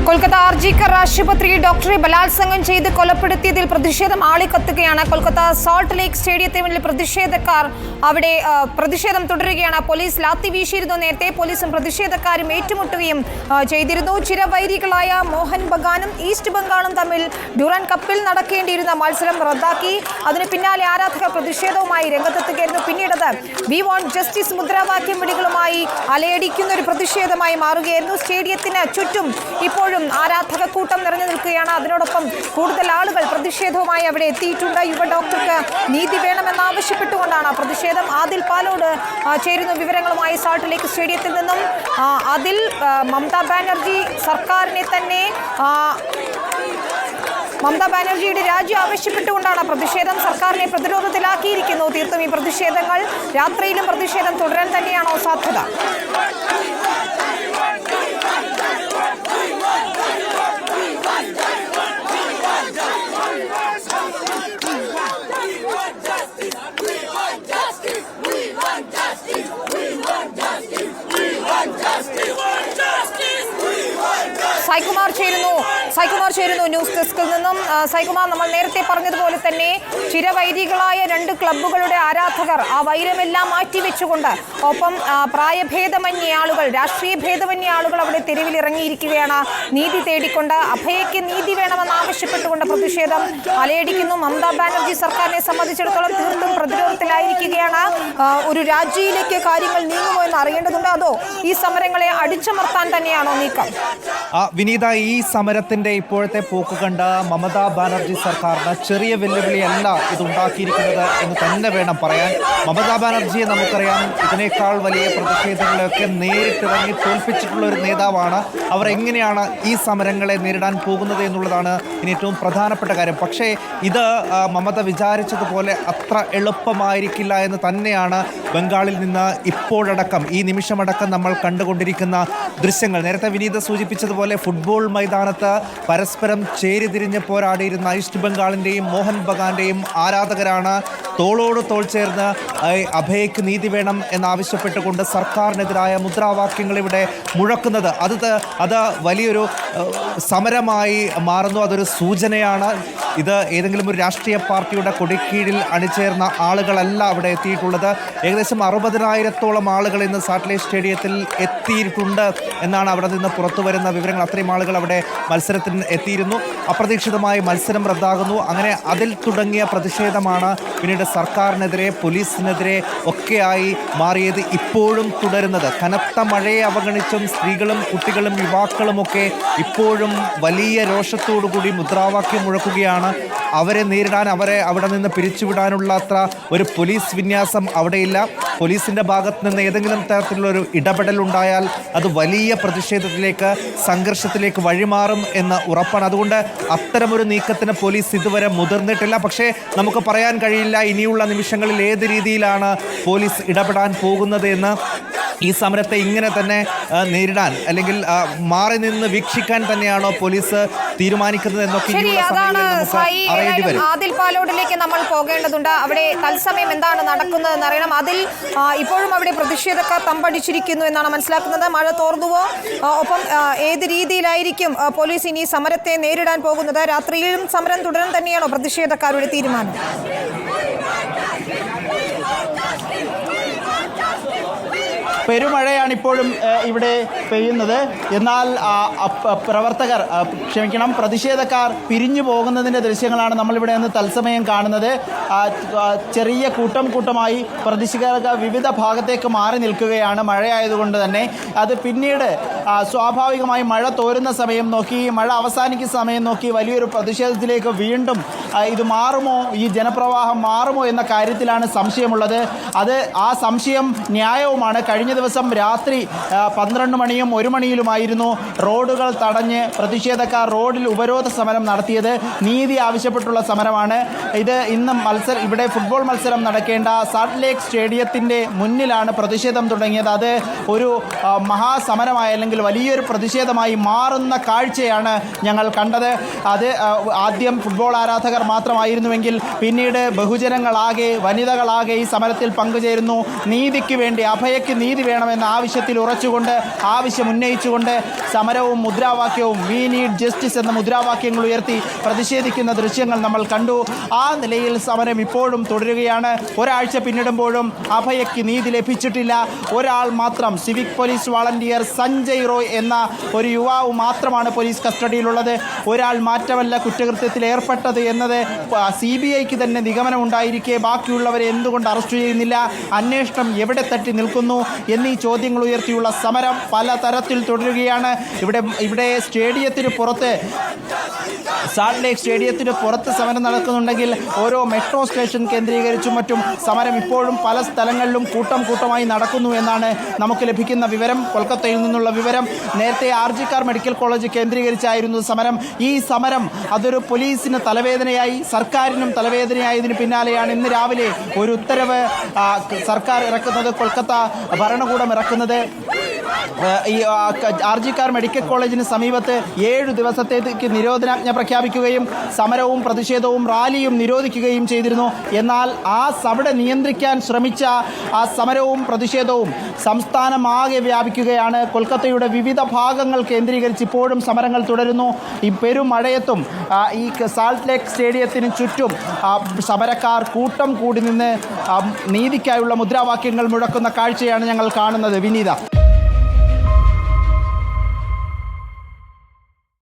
കൊൽക്കത്ത ആർജിക്കർ ആശുപത്രിയിൽ ഡോക്ടറെ ബലാത്സംഗം ചെയ്ത് കൊലപ്പെടുത്തിയതിൽ പ്രതിഷേധം ആളിക്കത്തുകയാണ്. കൊൽക്കത്ത സോൾട്ട് ലേക്ക് സ്റ്റേഡിയത്തിന് മുന്നിൽ പ്രതിഷേധക്കാർ അവിടെ പ്രതിഷേധം തുടരുകയാണ്. പോലീസ് ലാത്തി വീശിയിരുന്നു. നേരത്തെ പോലീസും പ്രതിഷേധക്കാരും ഏറ്റുമുട്ടുകയും ചെയ്തിരുന്നു. ചിരവൈരികളായ മോഹൻ ബഗാനും ഈസ്റ്റ് ബംഗാളും തമ്മിൽ ഡ്യൂറൻ കപ്പിൽ നടക്കേണ്ടിയിരുന്ന മത്സരം റദ്ദാക്കി. അതിന് പിന്നാലെ ആരാധകർ പ്രതിഷേധവുമായി രംഗത്തെത്തുകയായിരുന്നു. പിന്നീടത് വി വോണ്ട് ജസ്റ്റിസ് മുദ്രാവാക്യം വിളികളുമായി അലയടിക്കുന്ന ഒരു പ്രതിഷേധമായി മാറുകയായിരുന്നു. സ്റ്റേഡിയത്തിന് ചുറ്റും ഇപ്പോഴും ആരാധക കൂട്ടം നിറഞ്ഞു നിൽക്കുകയാണ്. അതിനോടൊപ്പം കൂടുതൽ ആളുകൾ പ്രതിഷേധവുമായി അവിടെ എത്തിയിട്ടുണ്ട്. യുവ ഡോക്ടർക്ക് നീതി വേണമെന്നാവശ്യപ്പെട്ടുകൊണ്ടാണ് പ്രതിഷേധം. ആദിൽ പാലോട് ചേരുന്ന വിവരങ്ങളുമായി സോൾട്ട് ലേക്ക് സ്റ്റേഡിയത്തിൽ നിന്നും. അതിൽ മമതാ ബാനർജി സർക്കാരിനെ തന്നെ മമതാ ബാനർജിയുടെ രാജി ആവശ്യപ്പെട്ടുകൊണ്ടാണ് പ്രതിഷേധം. സർക്കാരിനെ പ്രതിരോധത്തിലാക്കിയിരിക്കുന്നു. തീർത്തും ഈ പ്രതിഷേധങ്ങൾ രാത്രിയിലും പ്രതിഷേധം തുടരാൻ തന്നെയാണോ സാധ്യത? സൈകുമാർ ചേരുന്നു ന്യൂസ് ഡെസ്കിൽ നിന്നും. സൈകുമാർ, നമ്മൾ നേരത്തെ പറഞ്ഞതുപോലെ തന്നെ ചിരവൈരികളായ രണ്ട് ക്ലബ്ബുകളുടെ ആരാധകർ ആ വൈരമെല്ലാം മാറ്റിവെച്ചുകൊണ്ട് ഒപ്പം പ്രായഭേദമന്യേ ആളുകൾ, രാഷ്ട്രീയ ഭേദമന്യേ ആളുകൾ അവിടെ തെരുവിലിറങ്ങിയിരിക്കുകയാണ്. നീതി തേടിക്കൊണ്ട്, അഭയയ്ക്ക് നീതി വേണമെന്ന് ആവശ്യപ്പെട്ടുകൊണ്ട് പ്രതിഷേധം അലയടിക്കുന്നു. മമതാ ബാനർജി സർക്കാരിനെ സംബന്ധിച്ചിടത്തോളം തീർത്തും പ്രതിരോധത്തിലായിരിക്കുകയാണ്. ഒരു രാജിയിലേക്ക് കാര്യങ്ങൾ നീങ്ങുമോ എന്ന് അറിയേണ്ടതുണ്ട്. അതോ ഈ സമരങ്ങളെ അടിച്ചമർത്താൻ തന്നെയാണോ നീക്കം? വിനീത, ഈ സമരത്തിന്റെ ഇപ്പോഴത്തെ പോക്ക് കണ്ട മമതാ ബാനർജി സർക്കാരിന് ചെറിയ വെല്ലുവിളിയല്ല ഇതുണ്ടാക്കിയിരിക്കുന്നത് എന്ന് തന്നെ വേണം പറയാൻ. മമതാ ബാനർജിയെ നമുക്കറിയാം, ഇതിനേക്കാൾ വലിയ പ്രതിഷേധങ്ങളെയൊക്കെ നേരിട്ടിറങ്ങി തോൽപ്പിച്ചിട്ടുള്ള ഒരു നേതാവാണ്. അവർ എങ്ങനെയാണ് ഈ സമരങ്ങളെ നേരിടാൻ പോകുന്നത് എന്നുള്ളതാണ് ഇനി ഏറ്റവും പ്രധാനപ്പെട്ട കാര്യം. പക്ഷേ ഇത് മമത വിചാരിച്ചതുപോലെ അത്ര എളുപ്പമായിരിക്കില്ല എന്ന് തന്നെയാണ് ബംഗാളിൽ നിന്ന് ഇപ്പോഴടക്കം, ഈ നിമിഷമടക്കം നമ്മൾ കണ്ടുകൊണ്ടിരിക്കുന്ന ദൃശ്യങ്ങൾ. നേരത്തെ വിനീത സൂചിപ്പിച്ചതുപോലെ ഫുട്ബോൾ മൈതാനത്ത് പരസ്പരം ചേരിതിരിഞ്ഞ് പോരാടിയിരുന്ന ഈസ്റ്റ് ബംഗാളിൻ്റെയും മോഹൻ ബഗാന്റെയും ആരാധകരാണ് തോളോട് തോൾ ചേർന്ന് അഭയയ്ക്ക് നീതി വേണം എന്നാവശ്യപ്പെട്ടുകൊണ്ട് സർക്കാരിനെതിരായ മുദ്രാവാക്യങ്ങൾ ഇവിടെ മുഴക്കുന്നത്. അത് വലിയൊരു സമരമായി മാറുന്നു. അതൊരു സൂചനയാണ്. ഇത് ഏതെങ്കിലും ഒരു രാഷ്ട്രീയ പാർട്ടിയുടെ കൊടിക്കീഴിൽ അണിചേർന്ന ആളുകളല്ല അവിടെ എത്തിയിട്ടുള്ളത്. ഏകദേശം 60,000-ഓളം ആളുകൾ ഇന്ന് സോൾട്ട് ലേക്ക് സ്റ്റേഡിയത്തിൽ എത്തിയിട്ടുണ്ട് എന്നാണ് അവിടെ നിന്ന് പുറത്തു വരുന്ന വിവരങ്ങൾ. അത്രയും ആളുകൾ അവിടെ മത്സരത്തിന് എത്തിയിരുന്നു. അപ്രതീക്ഷിതമായി മത്സരം റദ്ദാകുന്നു. അങ്ങനെ അതിൽ തുടങ്ങിയ പ്രതിഷേധമാണ് പിന്നീട് സർക്കാരിനെതിരെ, പോലീസിനെതിരെ ഒക്കെയായി മാറിയത്, ഇപ്പോഴും തുടരുന്നത്. കനത്ത മഴയെ അവഗണിച്ചും സ്ത്രീകളും കുട്ടികളും യുവാക്കളുമൊക്കെ ഇപ്പോഴും വലിയ രോഷത്തോടുകൂടി മുദ്രാവാക്യം മുഴക്കുകയാണ്. അവരെ നേരിടാൻ, അവരെ അവിടെ നിന്ന് പിരിച്ചുവിടാനുള്ള അത്ര ഒരു പോലീസ് വിന്യാസം അവിടെയില്ല. പോലീസിൻ്റെ ഭാഗത്ത് നിന്ന് ഏതെങ്കിലും തരത്തിലുള്ളൊരു ഇടപെടൽ ഉണ്ടായാൽ അത് വലിയ പ്രതിഷേധത്തിലേക്ക്, സംഘർഷത്തിലേക്ക് വഴിമാറും എന്ന് ഉറപ്പാണ്. അതുകൊണ്ട് അത്തരമൊരു നീക്കത്തിന് പോലീസ് ഇതുവരെ മുതിർന്നിട്ടില്ല. പക്ഷേ നമുക്ക് പറയാൻ കഴിയില്ല ഇനിയുള്ള നിമിഷങ്ങളിൽ ഏത് രീതിയിലാണ് പോലീസ് ഇടപെടാൻ പോകുന്നത് എന്ന്. ഈ സമരത്തെ ഇങ്ങനെ തന്നെ നേരിടാൻ, അല്ലെങ്കിൽ മാറി നിന്ന് വീക്ഷിക്കാൻ തന്നെയാണോ പോലീസ് തീരുമാനിക്കുന്നത് എന്നൊക്കെ അറിയേണ്ടി വരും. ആദിൽ പാലോടിലേക്ക് നമ്മൾ പോകേണ്ടതുണ്ട്. അവിടെ തത്സമയം എന്താണ് നടക്കുന്നതെന്ന് അറിയണം. അതിൽ ഇപ്പോഴും അവിടെ പ്രതിഷേധക്കാർ തമ്പടിച്ചിരിക്കുന്നു എന്നാണ് മനസ്സിലാക്കുന്നത്. മഴ തോർന്നുവോ? ഒപ്പം ഏത് രീതിയിലായിരിക്കും പോലീസ് ഇനി സമരത്തെ നേരിടാൻ പോകുന്നത്? രാത്രിയിലും സമരം തുടരാൻ തന്നെയാണോ പ്രതിഷേധക്കാരുടെ തീരുമാനം? പെരുമഴയാണ് ഇപ്പോഴും ഇവിടെ പെയ്യുന്നത്. എന്നാൽ പ്രതിഷേധക്കാർ പിരിഞ്ഞു പോകുന്നതിൻ്റെ ദൃശ്യങ്ങളാണ് നമ്മളിവിടെ നിന്ന് തത്സമയം കാണുന്നത്. ചെറിയ കൂട്ടമായി പ്രതിഷേധക്കാർ വിവിധ ഭാഗത്തേക്ക് മാറി നിൽക്കുകയാണ് മഴയായതുകൊണ്ട് തന്നെ. അത് പിന്നീട് സ്വാഭാവികമായി മഴ തോരുന്ന സമയം നോക്കി, മഴ അവസാനിക്കുന്ന സമയം നോക്കി വലിയൊരു പ്രതിഷേധത്തിലേക്ക് വീണ്ടും ഇത് മാറുമോ, ഈ ജനപ്രവാഹം മാറുമോ എന്ന കാര്യത്തിലാണ് സംശയമുള്ളത്. ആ സംശയം ന്യായവുമാണ്. കഴിഞ്ഞ ദിവസം രാത്രി 12 മണിയും 1 മണിയിലുമായിരുന്നു റോഡുകൾ തടഞ്ഞ് പ്രതിഷേധക്കാർ റോഡിൽ ഉപരോധ സമരം നടത്തിയത്. നീതി ആവശ്യപ്പെട്ടുള്ള സമരമാണ് ഇത്. ഇന്ന് ഇവിടെ ഫുട്ബോൾ മത്സരം നടക്കേണ്ട സോൾട്ട് ലേക്ക് സ്റ്റേഡിയത്തിൻ്റെ മുന്നിലാണ് പ്രതിഷേധം തുടങ്ങിയത്. അത് ഒരു മഹാസമരമായി, അല്ലെങ്കിൽ വലിയൊരു പ്രതിഷേധമായി മാറുന്ന കാഴ്ചയാണ് ഞങ്ങൾ കണ്ടത്. അത് ആദ്യം ഫുട്ബോൾ ആരാധകർ മാത്രമായിരുന്നുവെങ്കിൽ പിന്നീട് ബഹുജനങ്ങളാകെ, വനിതകളാകെ ഈ സമരത്തിൽ പങ്കുചേരുന്നു. നീതിക്ക് വേണ്ടി, അഭയയ്ക്ക് നീതി നീതി വേണമെന്ന ആവശ്യത്തിൽ ഉറച്ചുകൊണ്ട് ആവശ്യം ഉന്നയിച്ചുകൊണ്ട് സമരവും മുദ്രാവാക്യവും വി നീഡ് ജസ്റ്റിസ് എന്ന മുദ്രാവാക്യങ്ങൾ ഉയർത്തി പ്രതിഷേധിക്കുന്ന ദൃശ്യങ്ങൾ നമ്മൾ കണ്ടു. ആ നിലയിൽ സമരം ഇപ്പോഴും തുടരുകയാണ്. ഒരാഴ്ച പിന്നിടുമ്പോഴും അഭയയ്ക്ക് നീതി ലഭിച്ചിട്ടില്ല. ഒരാൾ മാത്രം, civic police volunteer Sanjay Roy എന്ന ഒരു യുവാവ് മാത്രമാണ് പോലീസ് കസ്റ്റഡിയിലുള്ളത്. ഒരാൾ മാത്രമല്ല കുറ്റകൃത്യത്തിൽ ഏർപ്പെട്ടത് എന്നത് CBIക്ക് തന്നെ നിഗമനമുണ്ടായിരിക്കെ ബാക്കിയുള്ളവരെ എന്തുകൊണ്ട് അറസ്റ്റ് ചെയ്യുന്നില്ല, അന്വേഷണം എവിടെ തട്ടി നിൽക്കുന്നു എന്നീ ചോദ്യങ്ങൾ ഉയർത്തിയുള്ള സമരം പലതരത്തിൽ തുടരുകയാണ്. ഇവിടെ സ്റ്റേഡിയത്തിന് പുറത്ത്, സാൾട്ട് ലേക്ക് സ്റ്റേഡിയത്തിന് പുറത്ത് സമരം നടക്കുന്നുണ്ടെങ്കിൽ ഓരോ മെട്രോ സ്റ്റേഷൻ കേന്ദ്രീകരിച്ചും മറ്റും സമരം ഇപ്പോഴും പല സ്ഥലങ്ങളിലും കൂട്ടമായി നടക്കുന്നു എന്നാണ് നമുക്ക് ലഭിക്കുന്ന വിവരം. കൊൽക്കത്തയിൽ നിന്നുള്ള വിവരം. നേരത്തെ RG-കാർ മെഡിക്കൽ കോളേജ് കേന്ദ്രീകരിച്ചായിരുന്നു സമരം. ഈ സമരം അതൊരു പോലീസിന് തലവേദനയായി, സർക്കാരിനും തലവേദനയായതിന് പിന്നാലെയാണ് ഇന്ന് രാവിലെ ഒരു ഉത്തരവ് സർക്കാർ ഇറക്കുന്നത്, കൊൽക്കത്ത ഭരണകൂടം ഇറക്കുന്നത്. ഈ RG-കാർ മെഡിക്കൽ കോളേജിന് സമീപത്ത് 7 ദിവസത്തേക്ക് നിരോധനാജ്ഞ പ്രഖ്യാപിക്കുകയും സമരവും പ്രതിഷേധവും റാലിയും നിരോധിക്കുകയും ചെയ്തിരുന്നു. എന്നാൽ അവിടെ നിയന്ത്രിക്കാൻ ശ്രമിച്ച ആ സമരവും പ്രതിഷേധവും സംസ്ഥാനമാകെ വ്യാപിക്കുകയാണ്. കൊൽക്കത്തയുടെ വിവിധ ഭാഗങ്ങൾ കേന്ദ്രീകരിച്ച് ഇപ്പോഴും സമരങ്ങൾ തുടരുന്നു. ഈ പെരുമഴയത്തും ഈ സാൾട്ട് ലേക്ക് സ്റ്റേഡിയത്തിന് ചുറ്റും സമരക്കാർ കൂട്ടം കൂടി നിന്ന് നീതിക്കായുള്ള മുദ്രാവാക്യങ്ങൾ മുഴക്കുന്ന കാഴ്ചയാണ് ഞങ്ങൾ കാണുന്നത്. വിനീത.